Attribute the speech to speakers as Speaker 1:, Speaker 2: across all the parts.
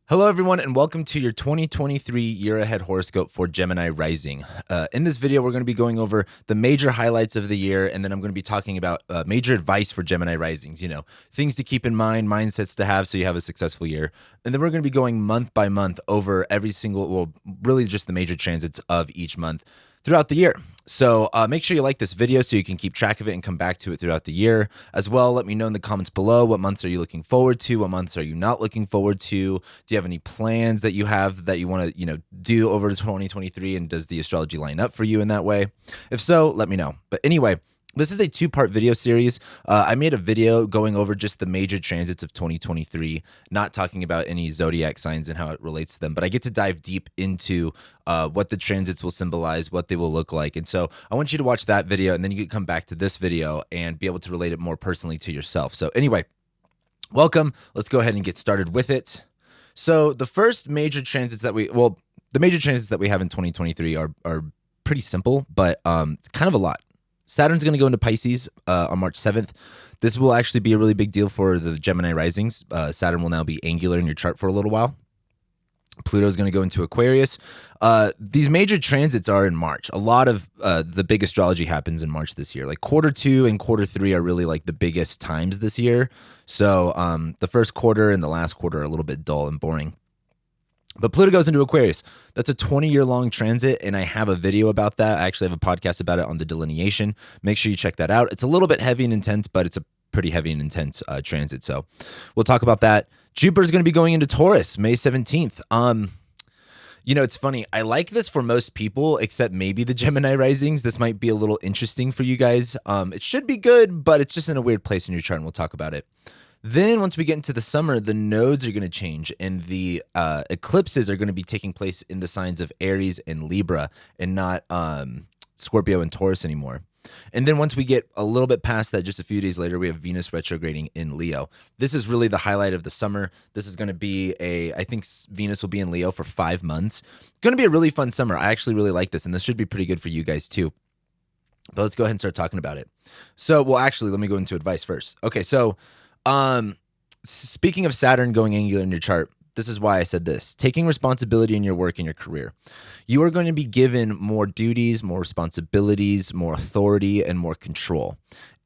Speaker 1: Hello, everyone, and welcome to your 2023 year ahead horoscope for Gemini rising. In this video, we're going to be going over the major highlights of the year, and then I'm going to be talking about major advice for Gemini risings, things to keep in mind, mindsets to have so you have a successful year. And then we're going to be going month by month over every single, well, really just the major transits of each month throughout the year. So make sure you like this video so you can keep track of it and come back to it throughout the year. As well, let me know in the comments below what months are you looking forward to, what months are you not looking forward to. Do you have any plans that you have that you want to do over 2023, and does the astrology line up for you in that way? If so, let me know. But anyway, this is a two-part video series. I made a video going over just the major transits of 2023, not talking about any zodiac signs and how it relates to them, but I get to dive deep into what the transits will symbolize, what they will look like. And so I want you to watch that video, and then you can come back to this video and be able to relate it more personally to yourself. So anyway, welcome. Let's go ahead and get started with it. So the first major transits that the major transits that we have in 2023 are pretty simple, but it's kind of a lot. Saturn's going to go into Pisces on March 7th. This will actually be a really big deal for the Gemini risings. Saturn will now be angular in your chart for a little while. Pluto's going to go into Aquarius. These major transits are in March. A lot of the big astrology happens in March this year. Like quarter 2 and quarter 3 are really like the biggest times this year. So the first quarter and the last quarter are a little bit dull and boring. But Pluto goes into Aquarius. That's a 20-year-long transit, and I have a video about that. I actually have a podcast about it on the delineation. Make sure you check that out. It's a little bit heavy and intense, but it's a pretty heavy and intense transit. So we'll talk about that. Jupiter's going to be going into Taurus May 17th. It's funny. I like this for most people, except maybe the Gemini risings. This might be a little interesting for you guys. It should be good, but it's just in a weird place in your chart, and we'll talk about it. Then once we get into the summer, the nodes are going to change, and the eclipses are going to be taking place in the signs of Aries and Libra, and not Scorpio and Taurus anymore. And then once we get a little bit past that, just a few days later, we have Venus retrograding in Leo. This is really the highlight of the summer. This is going to be I think Venus will be in Leo for 5 months. Going to be a really fun summer. I actually really like this, and this should be pretty good for you guys too. But let's go ahead and start talking about it. So, well, actually, let me go into advice first. Okay, so speaking of Saturn going angular in your chart, this is why I said this. Taking responsibility in your work and your career. You are going to be given more duties, more responsibilities, more authority, and more control.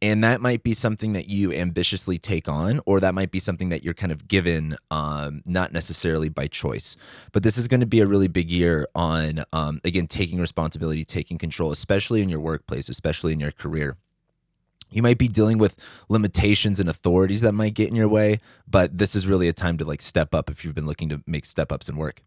Speaker 1: And that might be something that you ambitiously take on, or that might be something that you're kind of given, not necessarily by choice. But this is going to be a really big year on, again, taking responsibility, taking control, especially in your workplace, especially in your career. You might be dealing with limitations and authorities that might get in your way, but this is really a time to step up if you've been looking to make step ups in work.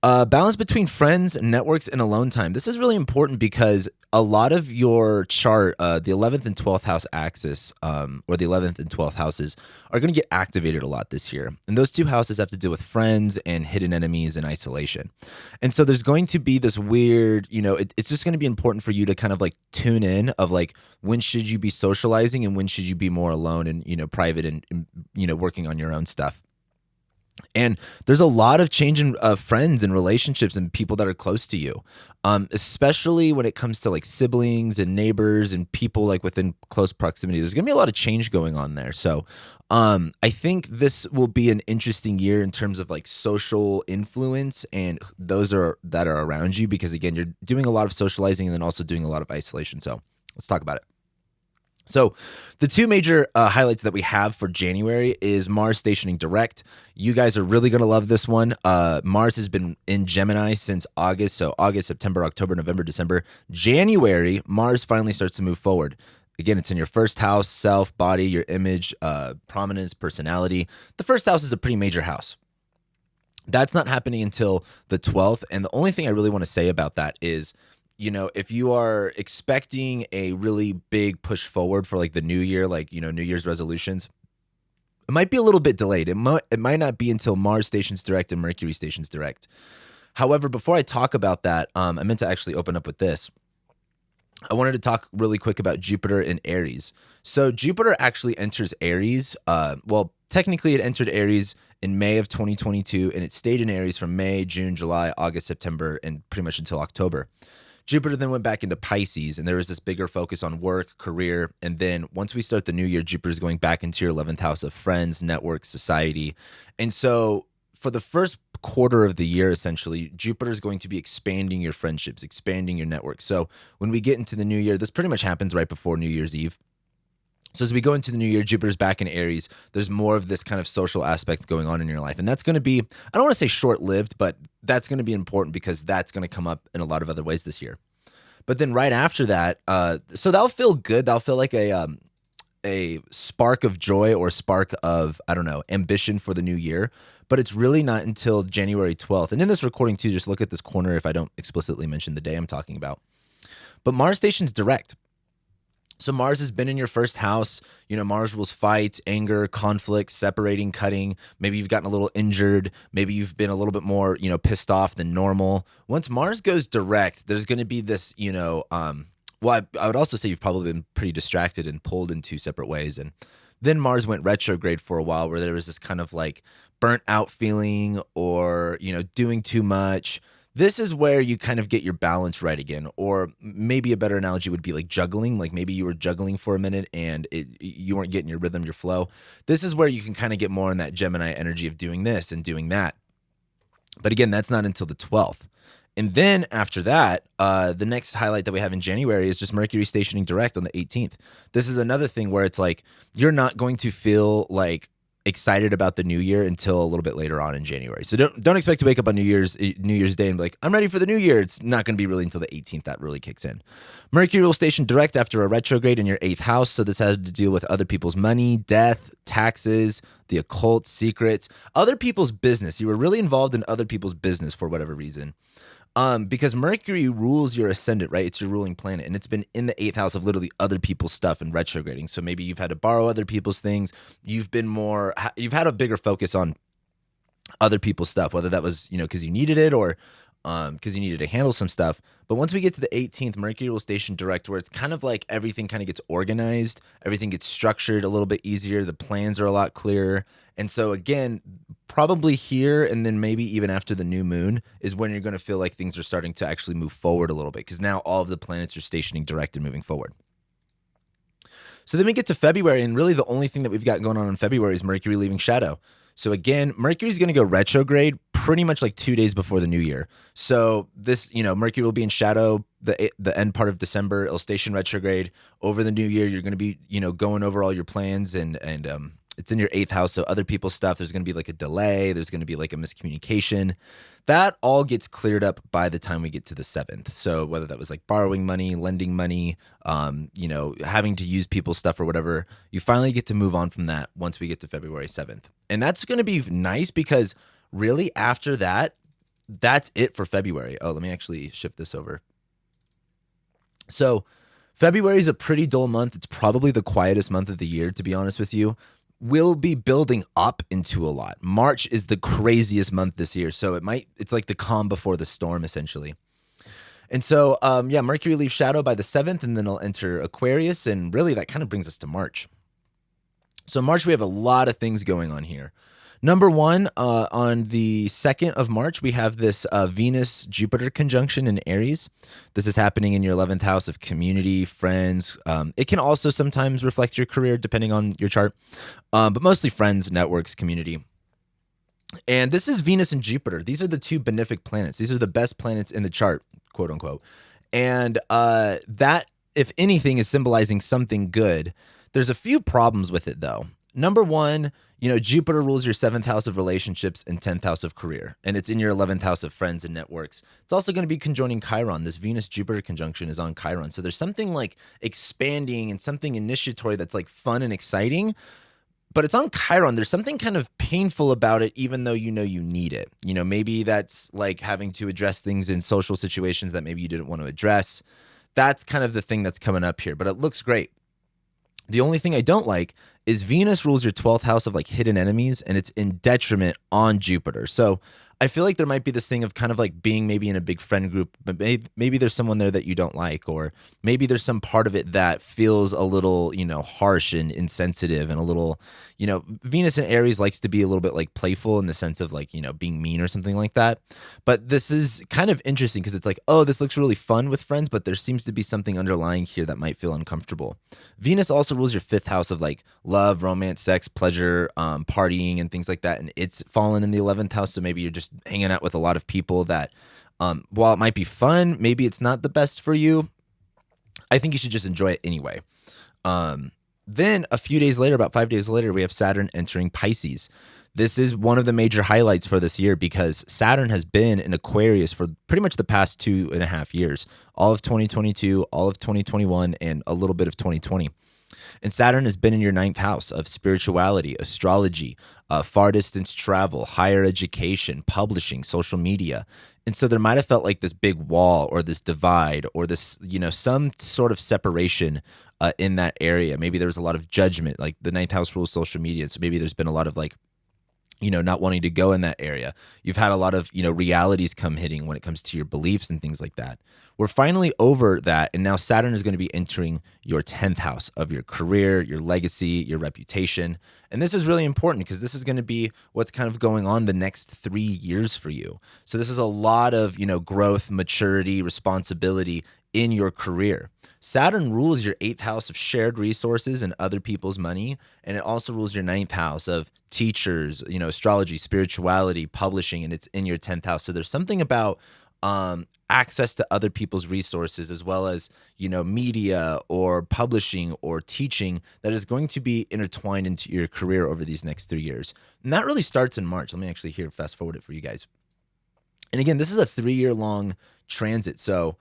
Speaker 1: Balance between friends, networks, and alone time. This is really important because a lot of your chart, the 11th and 12th house axis, or the 11th and 12th houses, are going to get activated a lot this year. And those two houses have to deal with friends and hidden enemies and isolation. And so there's going to be this weird, it's just going to be important for you to kind of tune in of when should you be socializing and when should you be more alone and, private and working on your own stuff. And there's a lot of change in friends and relationships and people that are close to you, especially when it comes to siblings and neighbors and people within close proximity. There's going to be a lot of change going on there. So I think this will be an interesting year in terms of social influence and those that are around you, because again, you're doing a lot of socializing and then also doing a lot of isolation. So let's talk about it. So the two major highlights that we have for January is Mars stationing direct. You guys are really going to love this one. Mars has been in Gemini since August. So August, September, October, November, December. January, Mars finally starts to move forward. Again, it's in your first house, self, body, your image, prominence, personality. The first house is a pretty major house. That's not happening until the 12th. And the only thing I really want to say about that is, if you are expecting a really big push forward for the new year, New Year's resolutions, it might be a little bit delayed. It might not be until Mars stations direct and Mercury stations direct. However, before I talk about that, I meant to actually open up with this. I wanted to talk really quick about Jupiter in Aries. So Jupiter actually enters Aries. Technically it entered Aries in May of 2022, and it stayed in Aries from May, June, July, August, September, and pretty much until October. Jupiter then went back into Pisces, and there was this bigger focus on work, career, and then once we start the new year, Jupiter is going back into your 11th house of friends, network, society. And so for the first quarter of the year, essentially, Jupiter is going to be expanding your friendships, expanding your network. So when we get into the new year, this pretty much happens right before New Year's Eve. So as we go into the new year, Jupiter's back in Aries. There's more of this kind of social aspect going on in your life. And that's going to be, I don't want to say short-lived, but that's going to be important because that's going to come up in a lot of other ways this year. But then right after that, so that'll feel good. That'll feel like a spark of joy or spark of, I don't know, ambition for the new year. But it's really not until January 12th. And in this recording too, just look at this corner if I don't explicitly mention the day I'm talking about. But Mars station's direct. So Mars has been in your first house. You know, Mars rules fights, anger, conflict, separating, cutting. Maybe you've gotten a little injured. Maybe you've been a little bit more, pissed off than normal. Once Mars goes direct, there's going to be this, well, I would also say you've probably been pretty distracted and pulled in two separate ways. And then Mars went retrograde for a while where there was this kind of like burnt out feeling or, doing too much. This is where you kind of get your balance right again. Or maybe a better analogy would be like juggling. Like maybe you were juggling for a minute and you weren't getting your rhythm, your flow. This is where you can kind of get more in that Gemini energy of doing this and doing that. But again, that's not until the 12th. And then after that, the next highlight that we have in January is just Mercury stationing direct on the 18th. This is another thing where it's like you're not going to feel like excited about the new year until a little bit later on in January. So don't expect to wake up on New Year's Day and be like, I'm ready for the new year. It's not going to be really until the 18th that really kicks in. Mercury will station direct after a retrograde in your 8th house. So this has to do with other people's money, death, taxes, the occult, secrets, other people's business. You were really involved in other people's business for whatever reason. Because Mercury rules your ascendant, right? It's your ruling planet, and it's been in the 8th house of literally other people's stuff and retrograding. So maybe you've had to borrow other people's things. You've had a bigger focus on other people's stuff, whether that was, because you needed it or because you needed to handle some stuff. But once we get to the 18th, Mercury will station direct where it's kind of like everything kind of gets organized. Everything gets structured a little bit easier. The plans are a lot clearer. And so again, probably here and then maybe even after the new moon is when you're going to feel like things are starting to actually move forward a little bit because now all of the planets are stationing direct and moving forward. So then we get to February, and really the only thing that we've got going on in February is Mercury leaving shadow. So again, Mercury's going to go retrograde pretty much like 2 days before the new year. So this, Mercury will be in shadow the end part of December. It'll station retrograde over the new year. You're going to be, going over all your plans and it's in your 8th house. So other people's stuff, there's going to be like a delay. There's going to be like a miscommunication. That all gets cleared up by the time we get to the 7th. So whether that was like borrowing money, lending money, having to use people's stuff or whatever, you finally get to move on from that once we get to February 7th. And that's going to be nice because really after that, that's it for February. Oh, let me actually shift this over. So February is a pretty dull month. It's probably the quietest month of the year, to be honest with you. We'll be building up into a lot. March is the craziest month this year. So it's like the calm before the storm, essentially. And so, Mercury leaves shadow by the 7th, and then it'll enter Aquarius. And really that kind of brings us to March. So March, we have a lot of things going on here. Number one, on the 2nd of March, we have this Venus-Jupiter conjunction in Aries. This is happening in your 11th house of community, friends. It can also sometimes reflect your career, depending on your chart, but mostly friends, networks, community. And this is Venus and Jupiter. These are the two benefic planets. These are the best planets in the chart, quote unquote. And that, if anything, is symbolizing something good. There's a few problems with it, though. Number one, Jupiter rules your 7th house of relationships and 10th house of career, and it's in your 11th house of friends and networks. It's also going to be conjoining Chiron. This Venus-Jupiter conjunction is on Chiron. So there's something like expanding and something initiatory that's like fun and exciting, but it's on Chiron. There's something kind of painful about it, even though you need it. Maybe that's like having to address things in social situations that maybe you didn't want to address. That's kind of the thing that's coming up here, but it looks great. The only thing I don't like is Venus rules your 12th house of like hidden enemies, and it's in detriment on Jupiter. So I feel like there might be this thing of kind of like being maybe in a big friend group, but maybe there's someone there that you don't like, or maybe there's some part of it that feels a little, harsh and insensitive and a little, Venus in Aries likes to be a little bit like playful in the sense of like, being mean or something like that. But this is kind of interesting because it's like, oh, this looks really fun with friends, but there seems to be something underlying here that might feel uncomfortable. Venus also rules your fifth house of like love, romance, sex, pleasure, partying, and things like that. And it's fallen in the 11th house. So maybe you're just hanging out with a lot of people that, while it might be fun, maybe it's not the best for you. I think you should just enjoy it anyway. Then a few days later, about 5 days later, we have Saturn entering Pisces. This is one of the major highlights for this year because Saturn has been in Aquarius for pretty much the past 2.5 years, all of 2022, all of 2021, and a little bit of 2020. And Saturn has been in your ninth house of spirituality, astrology, far distance travel, higher education, publishing, social media. And so there might have felt like this big wall or this divide or this, some sort of separation in that area. Maybe there was a lot of judgment, like the ninth house rules social media. So maybe there's been a lot of like, not wanting to go in that area. You've had a lot of, realities come hitting when it comes to your beliefs and things like that. We're finally over that. And now Saturn is going to be entering your 10th house of your career, your legacy, your reputation. And this is really important because this is going to be what's kind of going on the next 3 years for you. So this is a lot of, growth, maturity, responsibility in your career. Saturn rules your 8th house of shared resources and other people's money. And it also rules your 9th house of teachers, astrology, spirituality, publishing, and it's in your 10th house. So there's something about access to other people's resources as well as, media or publishing or teaching that is going to be intertwined into your career over these next 3 years. And that really starts in March. Let me actually fast forward it for you guys. And again, this is a 3-year long transit. So,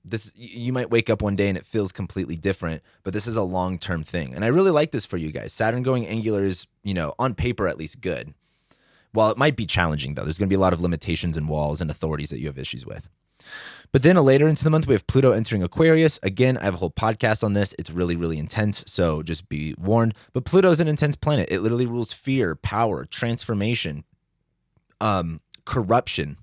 Speaker 1: this, you might wake up one day and it feels completely different, but this is a long-term thing. And I really like this for you guys. Saturn going angular is, on paper at least good. While it might be challenging though, there's going to be a lot of limitations and walls and authorities that you have issues with. But then later into the month, we have Pluto entering Aquarius. Again, I have a whole podcast on this. It's really, really intense. So just be warned. But Pluto is an intense planet. It literally rules fear, power, transformation, corruption.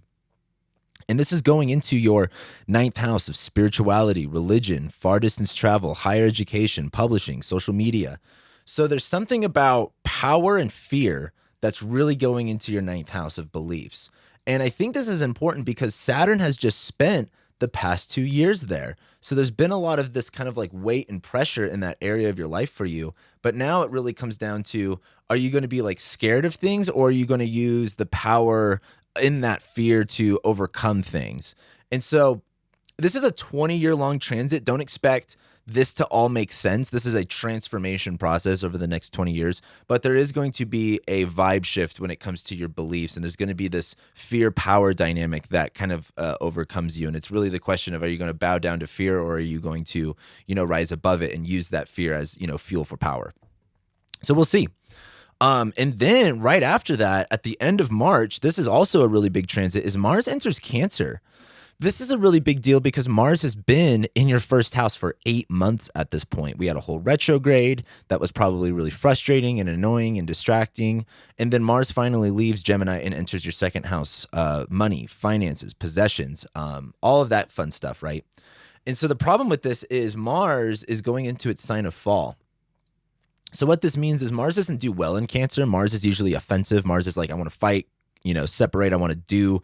Speaker 1: And this is going into your 9th house of spirituality, religion, far distance travel, higher education, publishing, social media. So there's something about power and fear that's really going into your 9th house of beliefs. And I think this is important because Saturn has just spent the past 2 years there. So there's been a lot of this kind of like weight and pressure in that area of your life for you. But now it really comes down to, are you going to be like scared of things, or are you going to use the power in that fear to overcome things? And so this is a 20-year long transit. Don't expect this to all make sense. This is a transformation process over the next 20 years, but there is going to be a vibe shift when it comes to your beliefs. And there's going to be this fear power dynamic that kind of overcomes you. And it's really the question of, are you going to bow down to fear, or are you going to, rise above it and use that fear as, fuel for power? So we'll see. And then right after that, at the end of March, this is also a really big transit, is Mars enters Cancer. This is a really big deal because Mars has been in your first house for 8 months at this point. We had a whole retrograde that was probably really frustrating and annoying and distracting. And then Mars finally leaves Gemini and enters your second house, money, finances, possessions, all of that fun stuff, right? And so the problem with this is Mars is going into its sign of fall. So what this means is Mars doesn't do well in Cancer. Mars is usually offensive. Mars is like, I want to fight, separate, I want to do.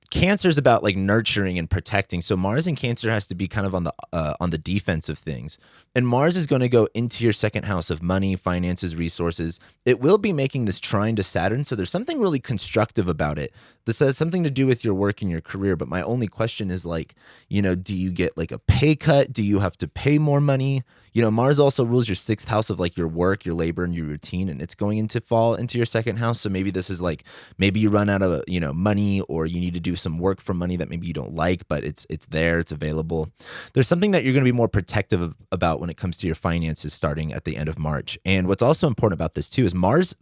Speaker 1: Cancer is about like nurturing and protecting. So Mars in Cancer has to be kind of on the defense of things. And Mars is going to go into your second house of money, finances, resources. It will be making this trine to Saturn. So there's something really constructive about it. This has something to do with your work and your career. But my only question is like, do you get like a pay cut? Do you have to pay more money? Mars also rules your 6th house of like your work, your labor, and your routine, and it's going into fall into your second house. So maybe this is like, maybe you run out of, money, or you need to do some work for money that maybe you don't like, but it's there, it's available. There's something that you're going to be more protective about when it comes to your finances starting at the end of March. And what's also important about this too is Mars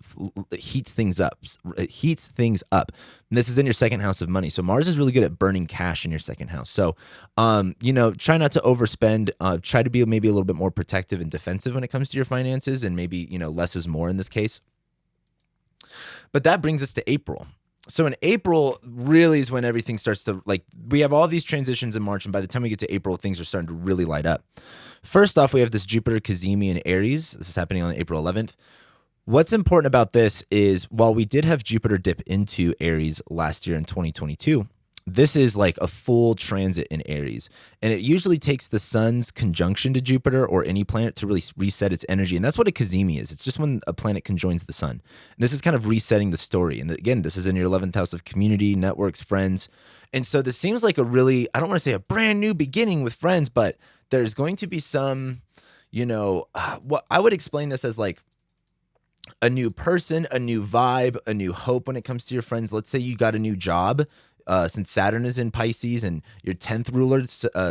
Speaker 1: heats things up. It heats things up. And this is in your second house of money. So Mars is really good at burning cash in your second house. So, try not to overspend. Try to be maybe a little bit more protective and defensive when it comes to your finances, and maybe, less is more in this case. But that brings us to April. So in April really is when everything starts to, like, we have all these transitions in March, and by the time we get to April, things are starting to really light up. First off, we have this Jupiter Cazimi in Aries. This is happening on April 11th. What's important about this is while we did have Jupiter dip into Aries last year in 2022, this is like a full transit in Aries. And it usually takes the sun's conjunction to Jupiter or any planet to really reset its energy. And that's what a Cazimi is. It's just when a planet conjoins the sun. And this is kind of resetting the story. And again, this is in your 11th house of community, networks, friends. And so this seems like a really, I don't want to say a brand new beginning with friends, but there's going to be some, what I would explain this as like a new person, a new vibe, a new hope when it comes to your friends. Let's say you got a new job. Since Saturn is in Pisces and your 10th ruler,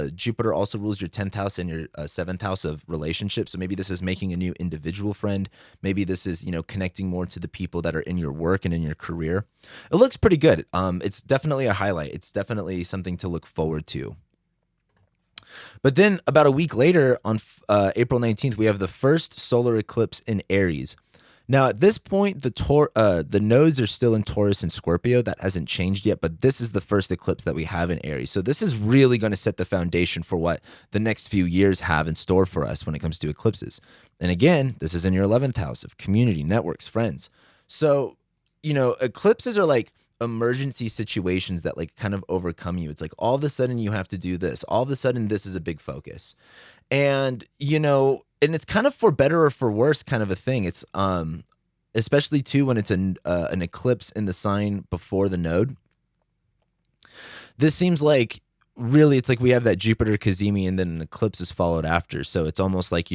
Speaker 1: Jupiter also rules your 10th house and your 7th house of relationships. So maybe this is making a new individual friend. Maybe this is, connecting more to the people that are in your work and in your career. It looks pretty good. It's definitely a highlight. It's definitely something to look forward to. But then about a week later on April 19th, we have the first solar eclipse in Aries. Now, at this point, the nodes are still in Taurus and Scorpio. That hasn't changed yet, but this is the first eclipse that we have in Aries. So this is really going to set the foundation for what the next few years have in store for us when it comes to eclipses. And again, this is in your 11th house of community, networks, friends. So, eclipses are like emergency situations that like kind of overcome you. It's like all of a sudden you have to do this. All of a sudden this is a big focus. And, and it's kind of for better or for worse kind of a thing. It's especially too when it's an eclipse in the sign before the node. This seems like really it's like we have that Jupiter Cazimi and then an eclipse is followed after. So it's almost like,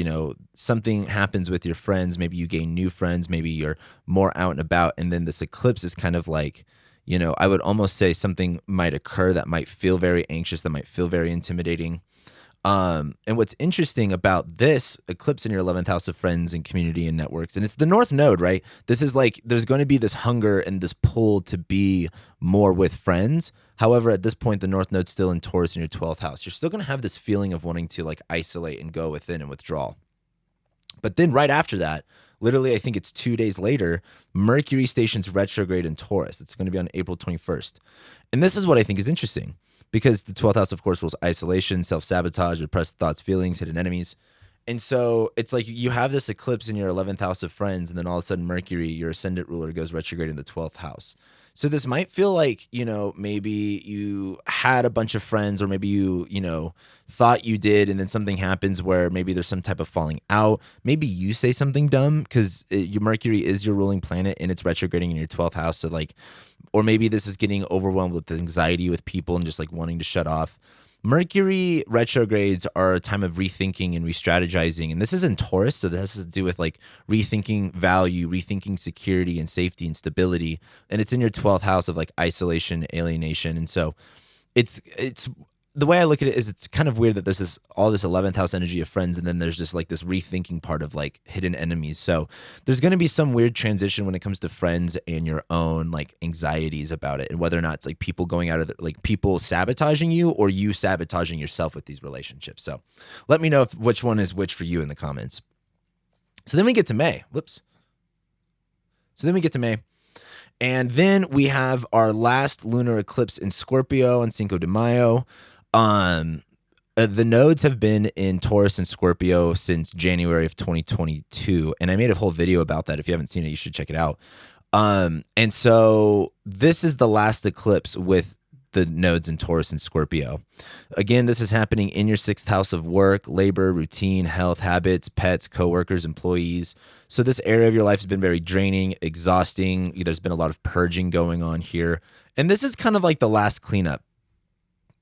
Speaker 1: something happens with your friends. Maybe you gain new friends. Maybe you're more out and about. And then this eclipse is kind of like, I would almost say something might occur that might feel very anxious, that might feel very intimidating. And what's interesting about this eclipse in your 11th house of friends and community and networks, and it's the North Node, right? This is like, there's going to be this hunger and this pull to be more with friends. However, at this point, the North Node's still in Taurus in your 12th house. You're still going to have this feeling of wanting to like isolate and go within and withdraw. But then right after that, literally, I think it's 2 days later, Mercury stations retrograde in Taurus. It's going to be on April 21st. And this is what I think is interesting. Because the 12th house, of course, rules isolation, self-sabotage, repressed thoughts, feelings, hidden enemies. And so it's like you have this eclipse in your 11th house of friends, and then all of a sudden Mercury, your ascendant ruler, goes retrograde in the 12th house. So this might feel like, maybe you had a bunch of friends, or maybe you thought you did, and then something happens where maybe there's some type of falling out. Maybe you say something dumb because your Mercury is your ruling planet and it's retrograding in your 12th house. So like, or maybe this is getting overwhelmed with anxiety with people and just like wanting to shut off. Mercury retrogrades are a time of rethinking and re-strategizing. And this is in Taurus, so this has to do with like rethinking value, rethinking security and safety and stability. And it's in your 12th house of like isolation, alienation. And so it's the way I look at it is it's kind of weird that there's all this 11th house energy of friends, and then there's just like this rethinking part of like hidden enemies. So there's going to be some weird transition when it comes to friends and your own like anxieties about it, and whether or not it's like people going out of like people sabotaging you or you sabotaging yourself with these relationships. So let me know which one is which for you in the comments. So then we get to May. And then we have our last lunar eclipse in Scorpio on Cinco de Mayo. The nodes have been in Taurus and Scorpio since January of 2022. And I made a whole video about that. If you haven't seen it, you should check it out. And so this is the last eclipse with the nodes in Taurus and Scorpio. Again, this is happening in your 6th house of work, labor, routine, health, habits, pets, coworkers, employees. So this area of your life has been very draining, exhausting. There's been a lot of purging going on here. And this is kind of like the last cleanup.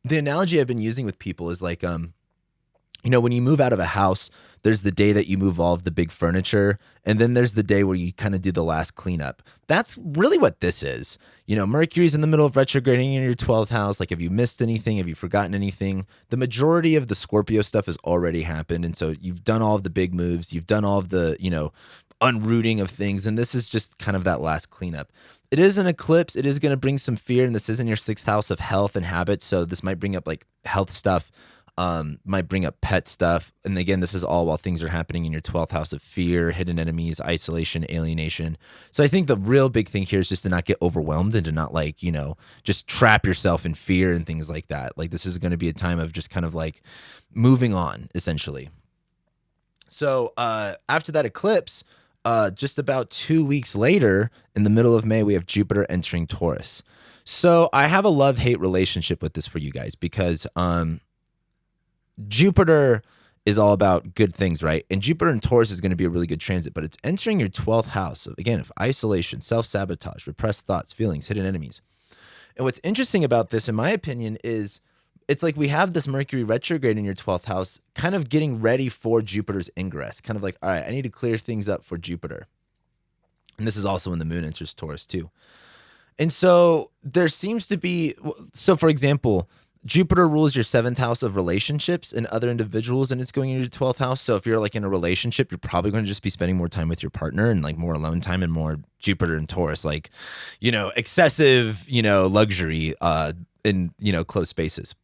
Speaker 1: The analogy I've been using with people is like, when you move out of a house, there's the day that you move all of the big furniture, and then there's the day where you kind of do the last cleanup. That's really what this is. Mercury's in the middle of retrograding in your 12th house. Like, have you missed anything? Have you forgotten anything? The majority of the Scorpio stuff has already happened, and so you've done all of the big moves. You've done all of the, unrooting of things, and this is just kind of that last cleanup. It is an eclipse. It is going to bring some fear, and this is in your 6th house of health and habits, so this might bring up like health stuff. Might bring up pet stuff. And again, this is all while things are happening in your 12th house of fear, hidden enemies, isolation, alienation. So I think the real big thing here is just to not get overwhelmed and to not like, just trap yourself in fear and things like that. Like this is going to be a time of just kind of like moving on, essentially. So after that eclipse, just about 2 weeks later, in the middle of May, we have Jupiter entering Taurus. So I have a love-hate relationship with this for you guys because Jupiter is all about good things, right? And Jupiter in Taurus is going to be a really good transit, but it's entering your 12th house, again, of isolation, self-sabotage, repressed thoughts, feelings, hidden enemies. And what's interesting about this, in my opinion, is it's like we have this Mercury retrograde in your 12th house kind of getting ready for Jupiter's ingress, kind of like, all right, I need to clear things up for Jupiter. And this is also when the moon enters Taurus too. And so there seems to be, so for example, Jupiter rules your 7th house of relationships and other individuals, and it's going into your 12th house. So if you're like in a relationship, you're probably going to just be spending more time with your partner and like more alone time and more Jupiter and Taurus, like, excessive, luxury in, close spaces.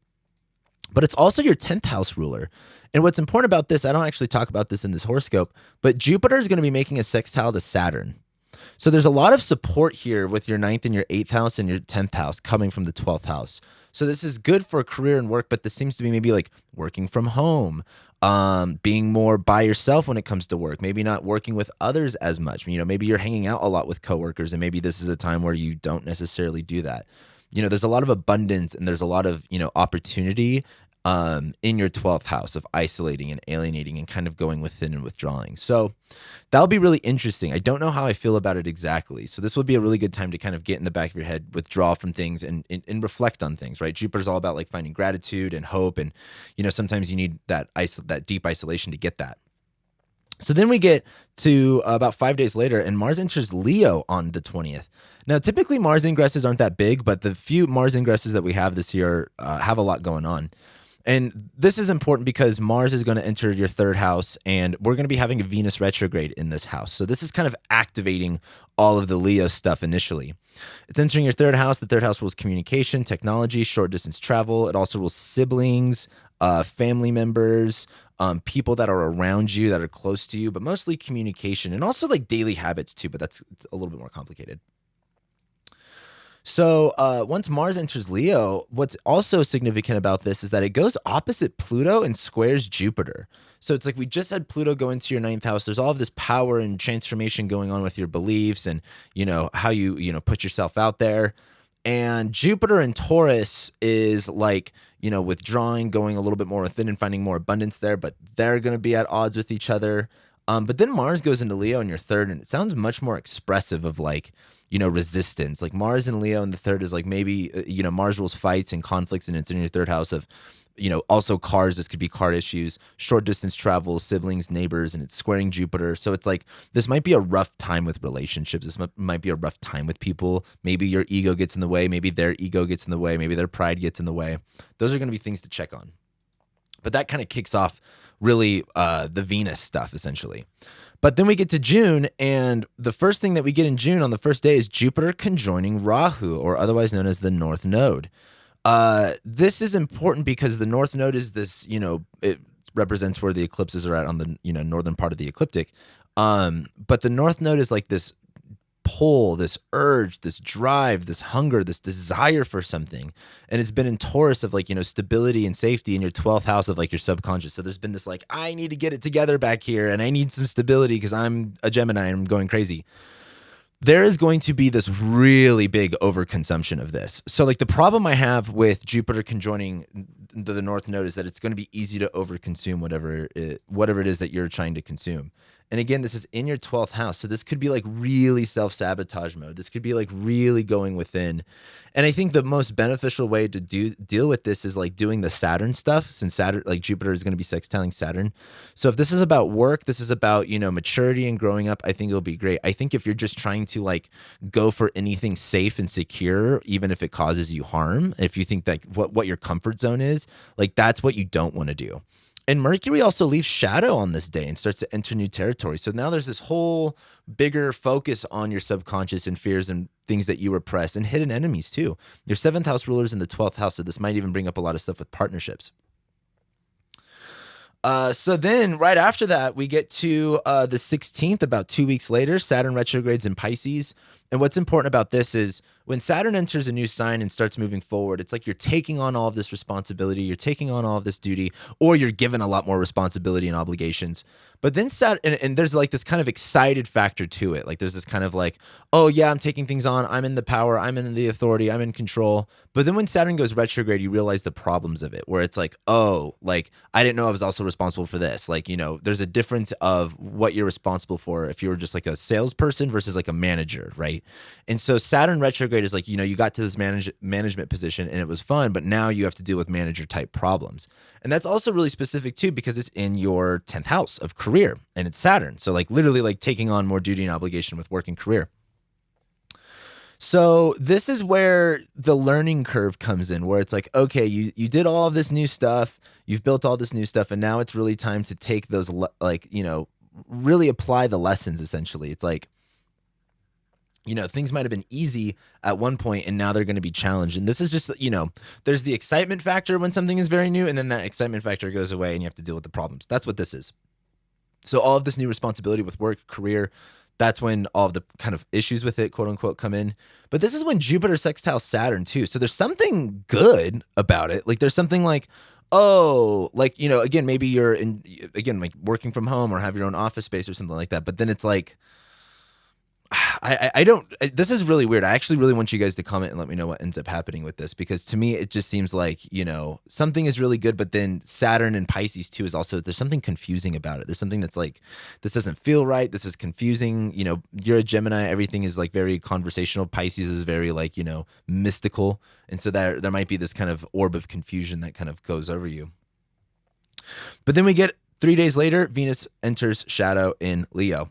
Speaker 1: But it's also your 10th house ruler. And what's important about this, I don't actually talk about this in this horoscope, but Jupiter is going to be making a sextile to Saturn. So there's a lot of support here with your 9th and your 8th house and your 10th house coming from the 12th house. So this is good for career and work, but this seems to be maybe like working from home, being more by yourself when it comes to work, maybe not working with others as much. Maybe you're hanging out a lot with coworkers and maybe this is a time where you don't necessarily do that. There's a lot of abundance and there's a lot of, opportunity in your 12th house of isolating and alienating and kind of going within and withdrawing. So that'll be really interesting. I don't know how I feel about it exactly. So this would be a really good time to kind of get in the back of your head, withdraw from things and reflect on things, right? Jupiter's all about like finding gratitude and hope. And, sometimes you need that deep isolation to get that. So then we get to about 5 days later and Mars enters Leo on the 20th. Now, typically Mars ingresses aren't that big, but the few Mars ingresses that we have this year have a lot going on. And this is important because Mars is going to enter your 3rd house and we're going to be having a Venus retrograde in this house. So this is kind of activating all of the Leo stuff initially. It's entering your 3rd house. The 3rd house rules communication, technology, short distance travel. It also rules siblings, family members, people that are around you, that are close to you, but mostly communication and also like daily habits too, but it's a little bit more complicated. So once Mars enters Leo, what's also significant about this is that it goes opposite Pluto and squares Jupiter. So it's like we just had Pluto go into your 9th house. There's all of this power and transformation going on with your beliefs and, how you, put yourself out there. And Jupiter in Taurus is like, withdrawing, going a little bit more within and finding more abundance there, but they're going to be at odds with each other. But then Mars goes into Leo in your 3rd, and it sounds much more expressive of like, resistance. Like Mars and Leo in the 3rd is like maybe, Mars rules fights and conflicts, and it's in your 3rd house of, also cars. This could be car issues, short distance travel, siblings, neighbors, and it's squaring Jupiter. So it's like, this might be a rough time with relationships. This might be a rough time with people. Maybe your ego gets in the way. Maybe their ego gets in the way. Maybe their pride gets in the way. Those are going to be things to check on. But that kind of kicks off really the Venus stuff, essentially. But then we get to June, and the first thing that we get in June on the first day is Jupiter conjoining Rahu, or otherwise known as the North Node. This is important because the North Node is this, it represents where the eclipses are at on the, northern part of the ecliptic. But the North Node is like this pull, this urge, this drive, this hunger, this desire for something. And it's been in Taurus of like, stability and safety in your 12th house of like your subconscious. So there's been this like, I need to get it together back here and I need some stability because I'm a Gemini and I'm going crazy. There is going to be this really big overconsumption of this. So like the problem I have with Jupiter conjoining the North Node is that it's going to be easy to overconsume whatever it is that you're trying to consume. And again, this is in your 12th house. So this could be like really self-sabotage mode. This could be like really going within. And I think the most beneficial way to deal with this is like doing the Saturn stuff, since Saturn, like Jupiter is going to be sextiling Saturn. So if this is about work, this is about, maturity and growing up, I think it'll be great. I think if you're just trying to like go for anything safe and secure, even if it causes you harm, if you think that what your comfort zone is, like that's what you don't want to do. And Mercury also leaves shadow on this day and starts to enter new territory. So now there's this whole bigger focus on your subconscious and fears and things that you repress and hidden enemies too. Your 7th house rulers in the 12th house. So this might even bring up a lot of stuff with partnerships. So then right after that, we get to the 16th, about 2 weeks later, Saturn retrogrades in Pisces. And what's important about this is when Saturn enters a new sign and starts moving forward, it's like you're taking on all of this responsibility, you're taking on all of this duty, or you're given a lot more responsibility and obligations. But then Saturn, and there's like this kind of excited factor to it. Like there's this kind of like, oh yeah, I'm taking things on, I'm in the power, I'm in the authority, I'm in control. But then when Saturn goes retrograde, you realize the problems of it, where it's like, oh, like I didn't know I was also responsible for this. Like, there's a difference of what you're responsible for if you were just like a salesperson versus like a manager, right? And so Saturn retrograde is like, you got to this management position and it was fun, but now you have to deal with manager type problems. And that's also really specific too, because it's in your 10th house of career and it's Saturn. So like literally like taking on more duty and obligation with work and career. So this is where the learning curve comes in, where it's like, okay, you did all of this new stuff, you've built all this new stuff, and now it's really time to take those, really apply the lessons, essentially. It's like, things might have been easy at one point, and now they're going to be challenged. And this is just, there's the excitement factor when something is very new, and then that excitement factor goes away, and you have to deal with the problems. That's what this is. So all of this new responsibility with work, career, that's when all of the kind of issues with it, quote unquote, come in. But this is when Jupiter sextiles Saturn too. So there's something good about it. Like there's something like, oh, like, again, maybe you're like working from home or have your own office space or something like that. But then it's like, this is really weird. I actually really want you guys to comment and let me know what ends up happening with this, because to me, it just seems like, something is really good, but then Saturn and Pisces too is also, there's something confusing about it. There's something that's like, this doesn't feel right. This is confusing. You're a Gemini. Everything is like very conversational. Pisces is very like, mystical. And so there might be this kind of orb of confusion that kind of goes over you. But then we get 3 days later, Venus enters shadow in Leo.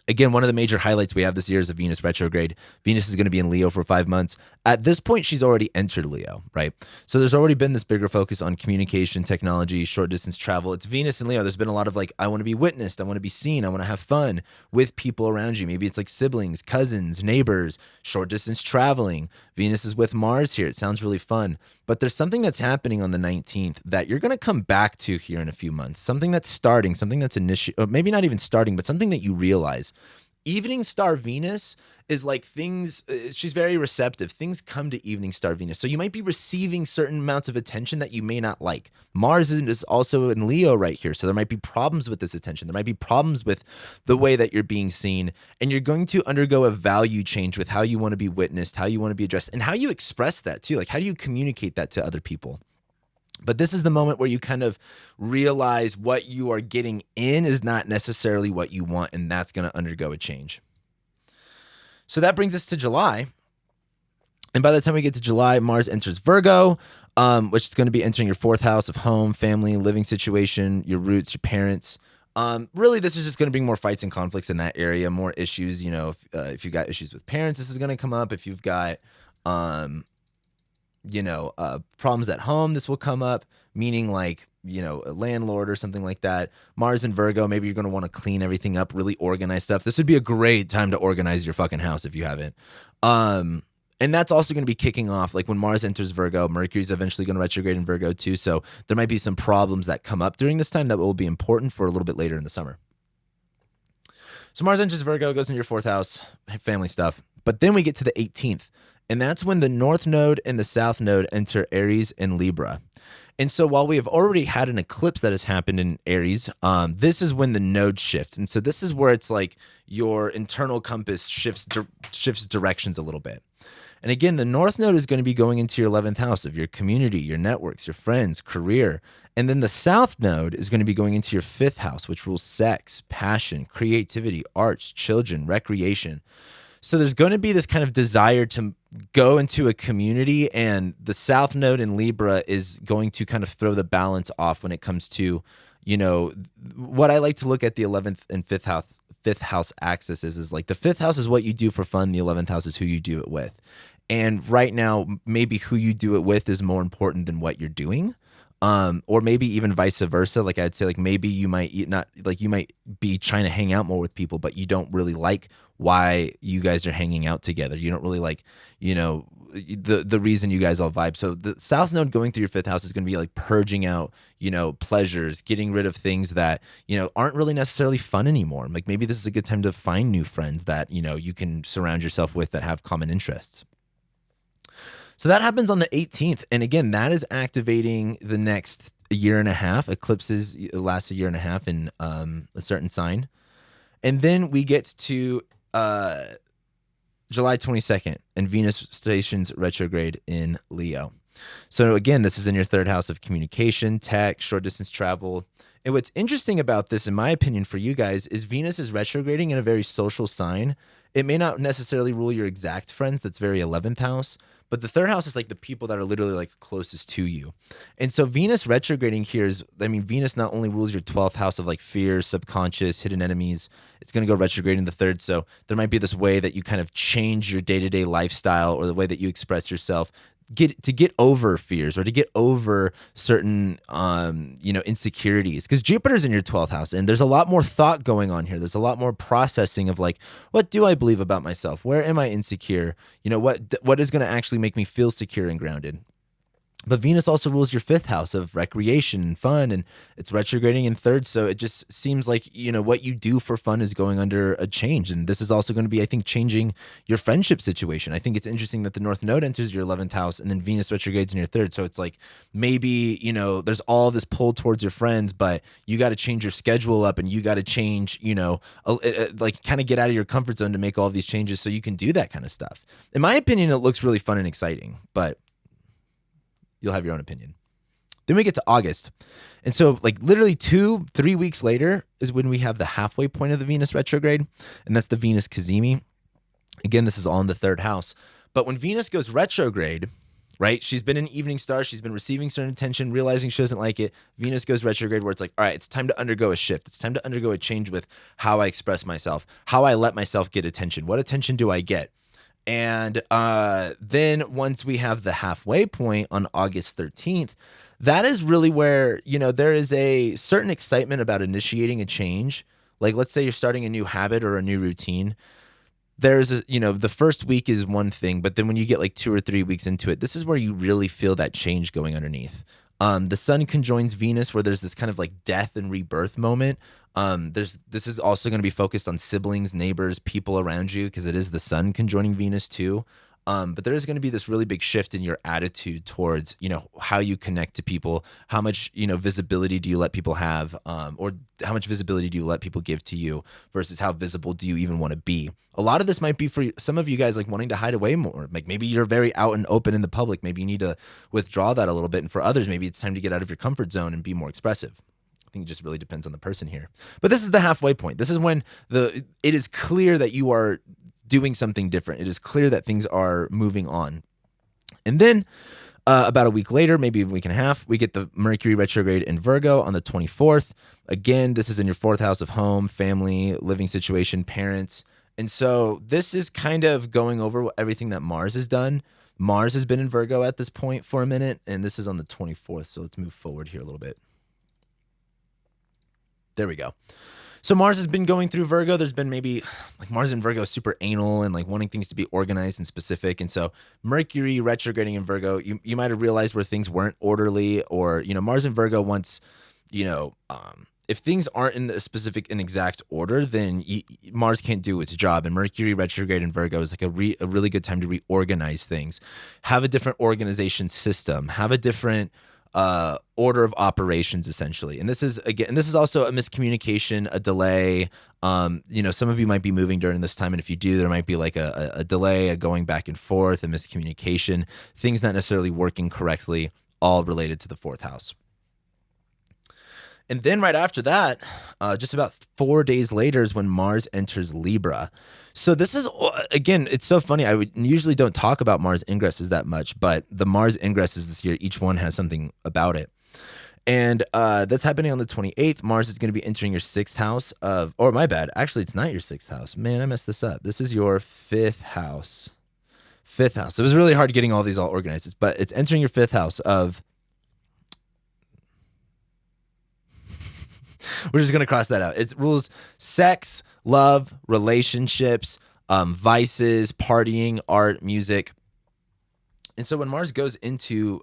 Speaker 1: Again, one of the major highlights we have this year is a Venus retrograde. Venus is going to be in Leo for 5 months. At this point, she's already entered Leo, right? So there's already been this bigger focus on communication, technology, short distance travel. It's Venus in Leo. There's been a lot of like, I want to be witnessed. I want to be seen. I want to have fun with people around you. Maybe it's like siblings, cousins, neighbors, short distance traveling. Venus is with Mars here. It sounds really fun. But there's something that's happening on the 19th that you're going to come back to here in a few months. Something that's starting, something that's or maybe not even starting, but something that you realize. Evening star Venus is like things, she's very receptive. Things come to evening star Venus. So you might be receiving certain amounts of attention that you may not like. Mars is also in Leo right here. So there might be problems with this attention. There might be problems with the way that you're being seen. And you're going to undergo a value change with how you want to be witnessed, how you want to be addressed, and how you express that too. Like, how do you communicate that to other people? But this is the moment where you kind of realize what you are getting in is not necessarily what you want, and that's going to undergo a change. So that brings us to July. And by the time we get to July, Mars enters Virgo, which is going to be entering your 4th house of home, family, living situation, your roots, your parents. Really, this is just going to bring more fights and conflicts in that area, more issues. If you've got issues with parents, this is going to come up. If you've got problems at home, this will come up, meaning like, a landlord or something like that. Mars and Virgo, maybe you're going to want to clean everything up, really organize stuff. This would be a great time to organize your fucking house if you haven't. And that's also going to be kicking off, like when Mars enters Virgo, Mercury's eventually going to retrograde in Virgo too. So there might be some problems that come up during this time that will be important for a little bit later in the summer. So Mars enters Virgo, goes into your 4th house, family stuff. But then we get to the 18th. And that's when the North Node and the South Node enter Aries and Libra. And so while we have already had an eclipse that has happened in Aries, this is when the node shifts. And so this is where it's like your internal compass shifts directions a little bit. And again, the North Node is going to be going into your 11th house of your community, your networks, your friends, career. And then the South Node is going to be going into your 5th house, which rules sex, passion, creativity, arts, children, recreation. So there's going to be this kind of desire to go into a community, and the South Node in Libra is going to kind of throw the balance off when it comes to, what I like to look at the 11th and 5th house axis is like the 5th house is what you do for fun. The 11th house is who you do it with. And right now, maybe who you do it with is more important than what you're doing. Or maybe even vice versa. Like I'd say, like maybe you might be trying to hang out more with people, but you don't really like why you guys are hanging out together. You don't really like, the reason you guys all vibe. So the South Node going through your fifth house is going to be like purging out, pleasures, getting rid of things that, aren't really necessarily fun anymore. Like maybe this is a good time to find new friends that, you can surround yourself with that have common interests. So that happens on the 18th. And again, that is activating the next year and a half. Eclipses last a year and a half in a certain sign. And then we get to July 22nd, and Venus stations retrograde in Leo. So again, this is in your third house of communication, tech, short distance travel. And what's interesting about this, in my opinion, for you guys, is Venus is retrograding in a very social sign. It may not necessarily rule your exact friends. That's very 11th house. But the third house is like the people that are literally like closest to you. And so Venus retrograding here is, Venus not only rules your 12th house of like fear, subconscious, hidden enemies, it's going to go retrograde in the third. So there might be this way that you kind of change your day-to-day lifestyle or the way that you express yourself to get over fears or to get over certain insecurities, because Jupiter's in your 12th house and there's a lot more thought going on here. There's a lot more processing of like, what do I believe about myself? Where am I insecure? What is going to actually make me feel secure and grounded? But Venus also rules your fifth house of recreation and fun, and it's retrograding in third. So it just seems like, what you do for fun is going under a change. And this is also going to be, I think, changing your friendship situation. I think it's interesting that the North Node enters your 11th house and then Venus retrogrades in your third. So it's like maybe, there's all this pull towards your friends, but you got to change your schedule up and you got to change, like kind of get out of your comfort zone to make all these changes so you can do that kind of stuff. In my opinion, it looks really fun and exciting, but you'll have your own opinion. Then we get to August. And so like literally 2-3 weeks later is when we have the halfway point of the Venus retrograde. And that's the Venus Cazimi. Again, this is all in the third house. But when Venus goes retrograde, right? She's been an evening star. She's been receiving certain attention, realizing she doesn't like it. Venus goes retrograde where it's like, all right, it's time to undergo a shift. It's time to undergo a change with how I express myself, how I let myself get attention. What attention do I get? And then once we have the halfway point on August 13th, that is really where, there is a certain excitement about initiating a change. Like, let's say you're starting a new habit or a new routine. There's the first week is one thing, but then when you get like 2 or 3 weeks into it, this is where you really feel that change going underneath. The sun conjoins Venus where there's this kind of like death and rebirth moment. This is also going to be focused on siblings, neighbors, people around you, because it is the sun conjoining Venus too. But there is going to be this really big shift in your attitude towards, how you connect to people, how much, visibility do you let people have, or how much visibility do you let people give to you versus how visible do you even want to be? A lot of this might be for some of you guys like wanting to hide away more. Like maybe you're very out and open in the public. Maybe you need to withdraw that a little bit. And for others, maybe it's time to get out of your comfort zone and be more expressive. I think it just really depends on the person here. But this is the halfway point. This is when it is clear that you are doing something different. It is clear that things are moving on. And then about a week later, maybe a week and a half, we get the Mercury retrograde in Virgo on the 24th. Again, this is in your fourth house of home, family, living situation, parents. And so this is kind of going over everything that Mars has done. Mars has been in Virgo at this point for a minute, and this is on the 24th. So let's move forward here a little bit. There we go. So Mars has been going through Virgo. There's been maybe like Mars in Virgo is super anal and like wanting things to be organized and specific. And so Mercury retrograding in Virgo, you might have realized where things weren't orderly, or, Mars in Virgo wants, if things aren't in a specific and exact order, then Mars can't do its job. And Mercury retrograde in Virgo is like a really good time to reorganize things, have a different organization system, have a different order of operations, essentially. And this is also a miscommunication, a delay. Some of you might be moving during this time, and if you do, there might be like a delay, a going back and forth, a miscommunication, things not necessarily working correctly, all related to the fourth house. And then right after that, just about 4 days later is when Mars enters Libra. So this is, again, it's so funny. I usually don't talk about Mars ingresses that much, but the Mars ingresses this year, each one has something about it. And that's happening on the 28th. Mars is going to be entering your sixth house my bad. Actually, it's not your sixth house. Man, I messed this up. This is your fifth house. Fifth house. So it was really hard getting all these all organized, but it's entering your fifth house of... We're just going to cross that out. It rules sex, love, relationships, vices, partying, art, music. And so when Mars goes into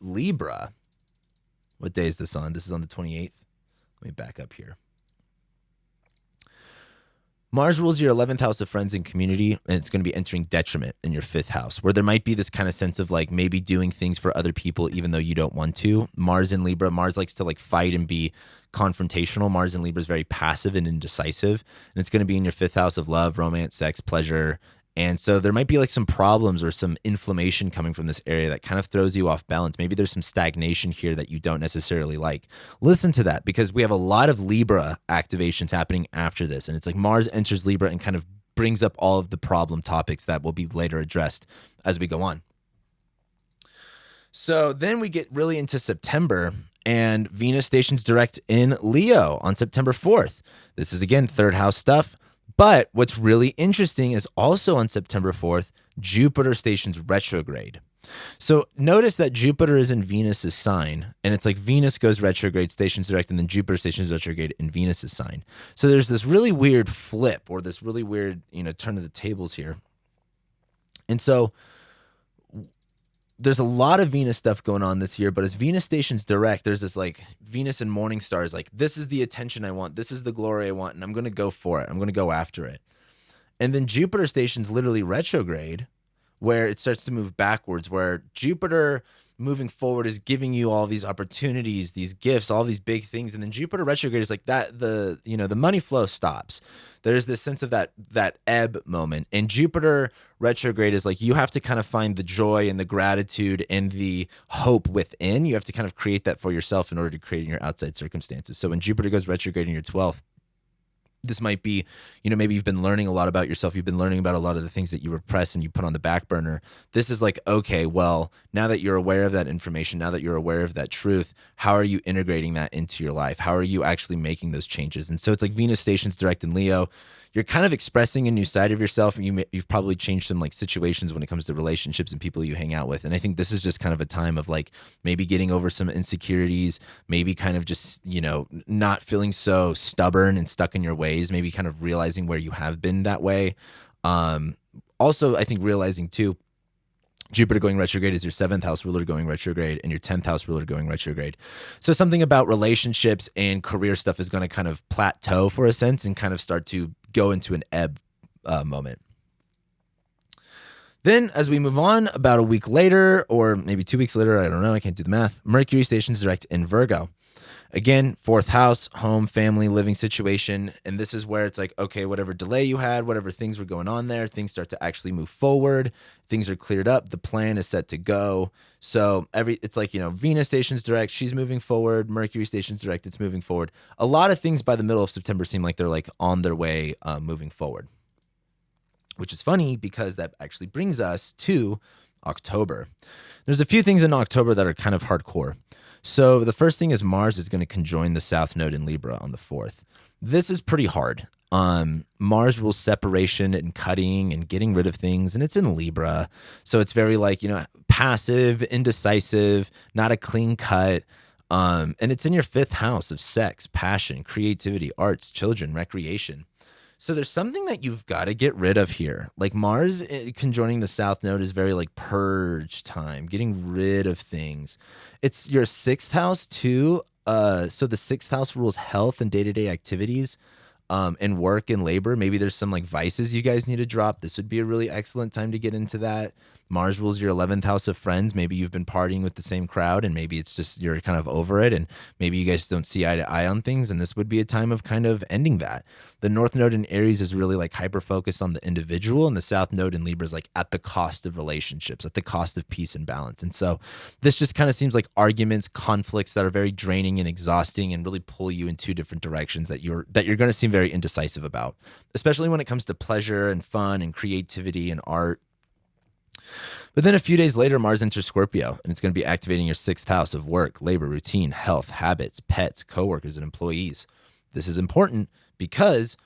Speaker 1: Libra, what day is this on? This is on the 28th. Let me back up here. Mars rules your 11th house of friends and community, and it's going to be entering detriment in your 5th house, where there might be this kind of sense of like maybe doing things for other people even though you don't want to. Mars in Libra, Mars likes to like fight and be confrontational. Mars in Libra is very passive and indecisive, and it's going to be in your 5th house of love, romance, sex, pleasure. And so there might be like some problems or some inflammation coming from this area that kind of throws you off balance. Maybe there's some stagnation here that you don't necessarily like. Listen to that, because we have a lot of Libra activations happening after this. And it's like Mars enters Libra and kind of brings up all of the problem topics that will be later addressed as we go on. So then we get really into September, and Venus stations direct in Leo on September 4th. This is, again, 3rd house stuff. But what's really interesting is also on September 4th, Jupiter stations retrograde. So notice that Jupiter is in Venus's sign, and it's like Venus goes retrograde, stations direct, and then Jupiter stations retrograde in Venus's sign. So there's this really weird flip, or this really weird, turn of the tables here. And so there's a lot of Venus stuff going on this year, but as Venus stations direct, there's this like Venus and morning stars, like this is the attention I want, this is the glory I want, and I'm going to go for it. I'm going to go after it. And then Jupiter stations literally retrograde, where it starts to move backwards, where Jupiter moving forward is giving you all these opportunities, these gifts, all these big things. And then Jupiter retrograde is like that, the money flow stops. There's this sense of that ebb moment. And Jupiter retrograde is like you have to kind of find the joy and the gratitude and the hope within. You have to kind of create that for yourself in order to create in your outside circumstances. So when Jupiter goes retrograde in your 12th, this might be, maybe you've been learning a lot about yourself. You've been learning about a lot of the things that you repress and you put on the back burner. This is like, okay, well, now that you're aware of that information, now that you're aware of that truth, how are you integrating that into your life? How are you actually making those changes? And so it's like Venus stations direct in Leo. You're kind of expressing a new side of yourself. You've probably changed some like situations when it comes to relationships and people you hang out with. And I think this is just kind of a time of like maybe getting over some insecurities, maybe kind of just, not feeling so stubborn and stuck in your ways, maybe kind of realizing where you have been that way. Also, I think realizing too, Jupiter going retrograde is your 7th house ruler going retrograde and your 10th house ruler going retrograde. So something about relationships and career stuff is going to kind of plateau for a sense and kind of start to go into an ebb moment. Then as we move on, about a week later, or maybe 2 weeks later, I don't know, I can't do the math, Mercury stations direct in Virgo. Again, 4th house, home, family, living situation. And this is where it's like, okay, whatever delay you had, whatever things were going on there, things start to actually move forward. Things are cleared up. The plan is set to go. So it's like, Venus stations direct, she's moving forward. Mercury stations direct, it's moving forward. A lot of things by the middle of September seem like they're like on their way moving forward, which is funny because that actually brings us to October. There's a few things in October that are kind of hardcore. So the first thing is Mars is going to conjoin the South Node in Libra on the 4th. This is pretty hard. Mars rules separation and cutting and getting rid of things, and it's in Libra. So it's very like, passive, indecisive, not a clean cut. And it's in your 5th house of sex, passion, creativity, arts, children, recreation. So there's something that you've got to get rid of here. Like Mars conjoining the South Node is very like purge time, getting rid of things. It's your 6th house too. So the 6th house rules health and day-to-day activities and work and labor. Maybe there's some like vices you guys need to drop. This would be a really excellent time to get into that. Mars rules your 11th house of friends. Maybe you've been partying with the same crowd and maybe it's just you're kind of over it and maybe you guys don't see eye to eye on things, and this would be a time of kind of ending that. The North Node in Aries is really like hyper-focused on the individual, and the South Node in Libra is like at the cost of relationships, at the cost of peace and balance. And so this just kind of seems like arguments, conflicts that are very draining and exhausting and really pull you in two different directions that you're going to seem very indecisive about, especially when it comes to pleasure and fun and creativity and art. But then a few days later, Mars enters Scorpio, and it's going to be activating your 6th house of work, labor, routine, health, habits, pets, coworkers, and employees. This is important because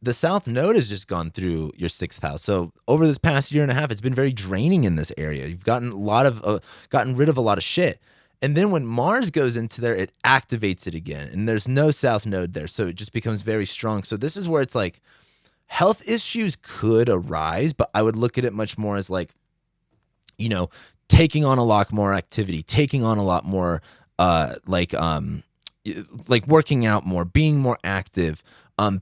Speaker 1: the South Node has just gone through your 6th house. So over this past year and a half, it's been very draining in this area. You've gotten rid of a lot of shit. And then when Mars goes into there, it activates it again. And there's no South Node there, so it just becomes very strong. So this is where it's like health issues could arise, but I would look at it much more as like, taking on a lot more activity, taking on a lot more like working out more, being more active.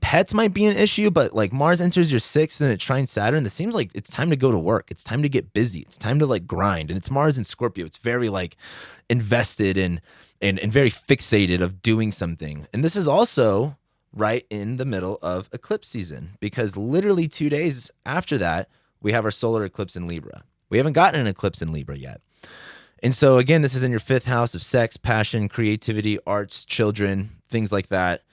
Speaker 1: Pets might be an issue, but like Mars enters your sixth and it trines Saturn. This seems like it's time to go to work. It's time to get busy. It's time to like grind. And it's Mars in Scorpio. It's very like invested and very fixated of doing something. And this is also right in the middle of eclipse season, because literally 2 days after that, we have our solar eclipse in Libra. We haven't gotten an eclipse in Libra yet. And so again, this is in your fifth house of sex, passion, creativity, arts, children, things like that.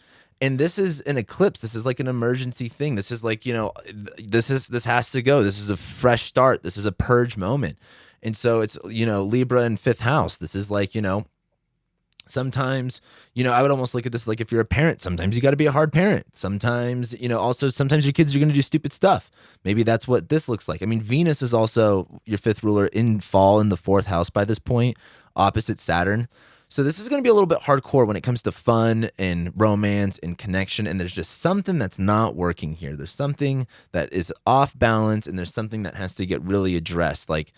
Speaker 1: And this is an eclipse. This is like an emergency thing. This is like, this has to go. This is a fresh start. This is a purge moment. And so it's, Libra in fifth house. This is like, sometimes, I would almost look at this like if you're a parent, sometimes you got to be a hard parent. Sometimes, also sometimes your kids are going to do stupid stuff. Maybe that's what this looks like. I mean, Venus is also your fifth ruler in fall in the fourth house by this point, opposite Saturn. So this is going to be a little bit hardcore when it comes to fun and romance and connection. And there's just something that's not working here. There's something that is off balance, and there's something that has to get really addressed. Like,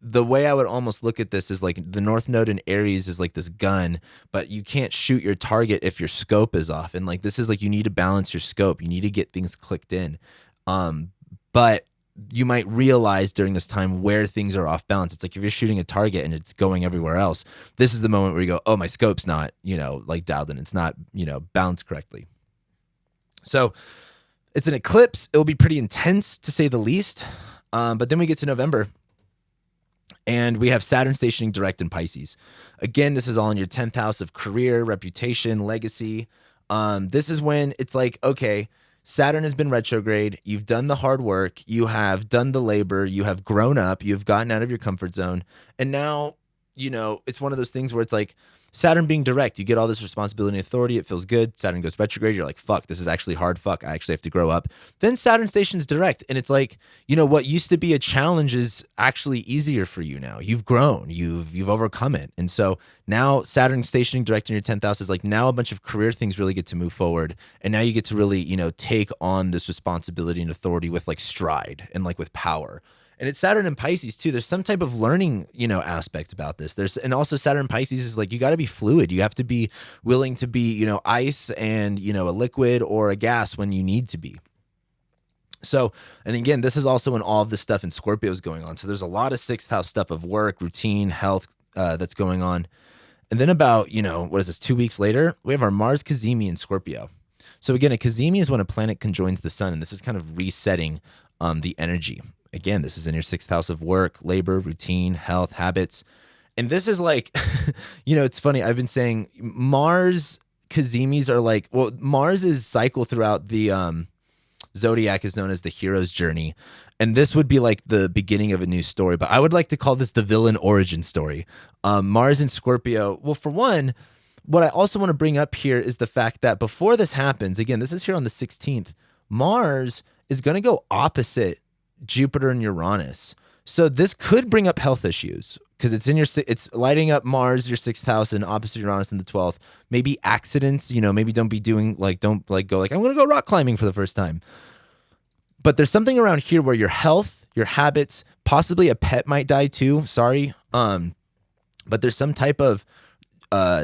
Speaker 1: the way I would almost look at this is like the North Node in Aries is like this gun, but you can't shoot your target if your scope is off. And like, this is like, you need to balance your scope. You need to get things clicked in. But you might realize during this time where things are off balance. It's like if you're shooting a target and it's going everywhere else, this is the moment where you go, oh, my scope's not, like dialed in. It's not, balanced correctly. So it's an eclipse. It'll be pretty intense to say the least. But then we get to November, and we have Saturn stationing direct in Pisces. Again, this is all in your 10th house of career, reputation, legacy. This is when it's like, okay, Saturn has been retrograde. You've done the hard work. You have done the labor. You have grown up. You've gotten out of your comfort zone. And now, it's one of those things where it's like Saturn being direct. You get all this responsibility and authority. It feels good. Saturn goes retrograde. You're like, fuck, this is actually hard. Fuck, I actually have to grow up. Then Saturn stations direct. And it's like, what used to be a challenge is actually easier for you now. You've grown. You've overcome it. And so now Saturn stationing direct in your 10th house is like, now a bunch of career things really get to move forward. And now you get to really, take on this responsibility and authority with like stride and like with power. And it's Saturn and Pisces too. There's some type of learning, aspect about this. And also Saturn and Pisces is like, you got to be fluid. You have to be willing to be, ice and, a liquid or a gas when you need to be. So, and again, this is also when all of this stuff in Scorpio is going on. So there's a lot of sixth house stuff of work, routine, health, that's going on. And then about, 2 weeks later, we have our Mars Cazimi in Scorpio. So again, a Cazimi is when a planet conjoins the sun, and this is kind of resetting the energy. Again, this is in your sixth house of work, labor, routine, health, habits. And this is like, it's funny. I've been saying Mars Cazimis are like, well, Mars's cycle throughout the zodiac is known as the hero's journey. And this would be like the beginning of a new story. But I would like to call this the villain origin story. Mars in Scorpio. Well, for one, what I also want to bring up here is the fact that before this happens, again, this is here on the 16th, Mars is going to go opposite Jupiter and Uranus. So this could bring up health issues because it's lighting up Mars, your sixth house, and opposite Uranus in the 12th. Maybe accidents, maybe don't go like, I'm going to go rock climbing for the first time. But there's something around here where your health, your habits, possibly a pet might die too. Sorry. But there's some type of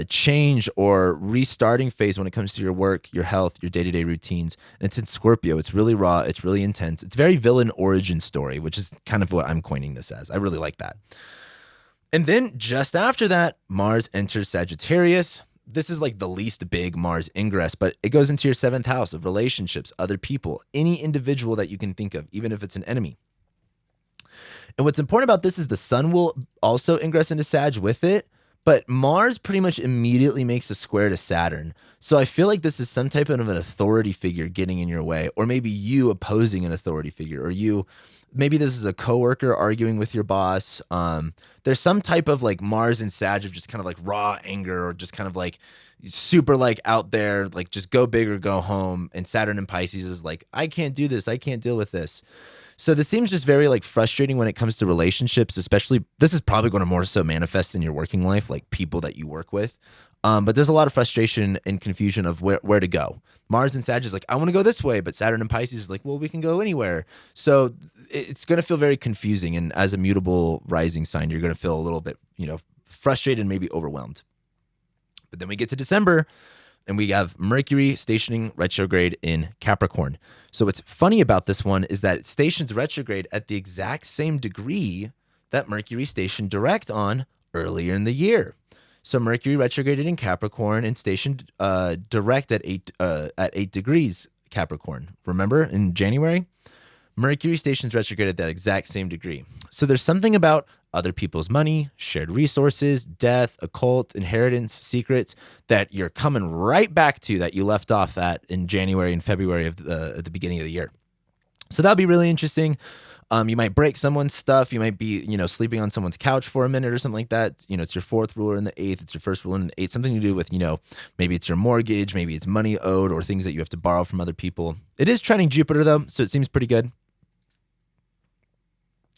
Speaker 1: change or restarting phase when it comes to your work, your health, your day-to-day routines. And it's in Scorpio. It's really raw. It's really intense. It's very villain origin story, which is kind of what I'm coining this as. I really like that. And then just after that, Mars enters Sagittarius. This is like the least big Mars ingress, but it goes into your seventh house of relationships, other people, any individual that you can think of, even if it's an enemy. And what's important about this is the sun will also ingress into Sag with it. But Mars pretty much immediately makes a square to Saturn. So I feel like this is some type of an authority figure getting in your way, or maybe you opposing an authority figure, or maybe this is a coworker arguing with your boss. There's some type of like Mars and Sag of just kind of like raw anger, or just kind of like super like out there, like just go big or go home. And Saturn and Pisces is like, I can't do this. I can't deal with this. So this seems just very like frustrating when it comes to relationships, especially this is probably going to more so manifest in your working life, like people that you work with. But there's a lot of frustration and confusion of where to go. Mars and Sag is like, I want to go this way, but Saturn and Pisces is like, well, we can go anywhere. So it's going to feel very confusing. And as a mutable rising sign, you're going to feel a little bit, frustrated and maybe overwhelmed. But then we get to December and we have Mercury stationing retrograde in Capricorn. So what's funny about this one is that it stations retrograde at the exact same degree that Mercury stationed direct on earlier in the year. So Mercury retrograded in Capricorn and stationed direct at 8 degrees Capricorn. Remember in January? Mercury stations retrograde at that exact same degree. So there's something about other people's money, shared resources, death, occult, inheritance, secrets that you're coming right back to that you left off at in January and February at the beginning of the year. So that'll be really interesting. You might break someone's stuff. You might be, sleeping on someone's couch for a minute or something like that. It's your fourth ruler in the eighth. It's your first ruler in the eighth. Something to do with, maybe it's your mortgage, maybe it's money owed or things that you have to borrow from other people. It is trending Jupiter though, so it seems pretty good.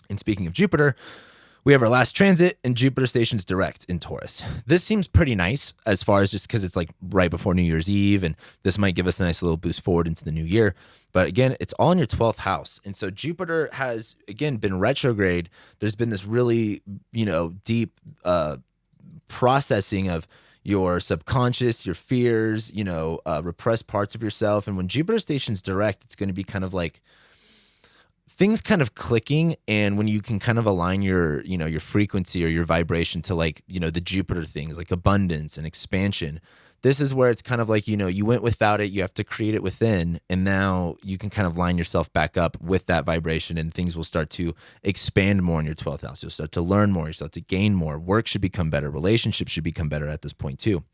Speaker 1: And speaking of Jupiter, we have our last transit and Jupiter stations direct in Taurus. This seems pretty nice as far as just because it's like right before New Year's Eve, and this might give us a nice little boost forward into the new year. But again, it's all in your 12th house. And so Jupiter has, again, been retrograde. There's been this really, deep processing of your subconscious, your fears, repressed parts of yourself. And when Jupiter stations direct, it's going to be kind of like things kind of clicking, and when you can kind of align your frequency or your vibration to like, the Jupiter things like abundance and expansion, this is where it's kind of like, you went without it, you have to create it within, and now you can kind of line yourself back up with that vibration, and things will start to expand more in your 12th house. You'll start to learn more, you start to gain more, work should become better, relationships should become better at this point too.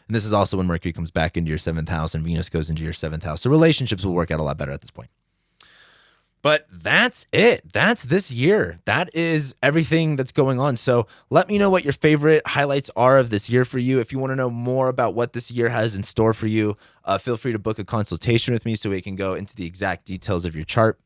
Speaker 1: And this is also when Mercury comes back into your 7th house and Venus goes into your 7th house. So relationships will work out a lot better at this point. But that's it. That's this year. That is everything that's going on. So let me know what your favorite highlights are of this year for you. If you want to know more about what this year has in store for you, feel free to book a consultation with me so we can go into the exact details of your chart.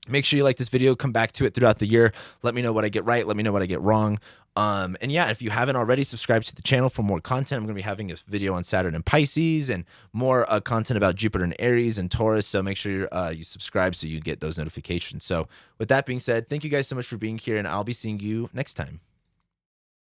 Speaker 1: Make sure you like this video, come back to it throughout the year. Let me know what I get right. Let me know what I get wrong. And yeah, if you haven't already, subscribe to the channel for more content. I'm going to be having a video on Saturn and Pisces and more content about Jupiter and Aries and Taurus. So make sure you subscribe so you get those notifications. So with that being said, thank you guys so much for being here, and I'll be seeing you next time.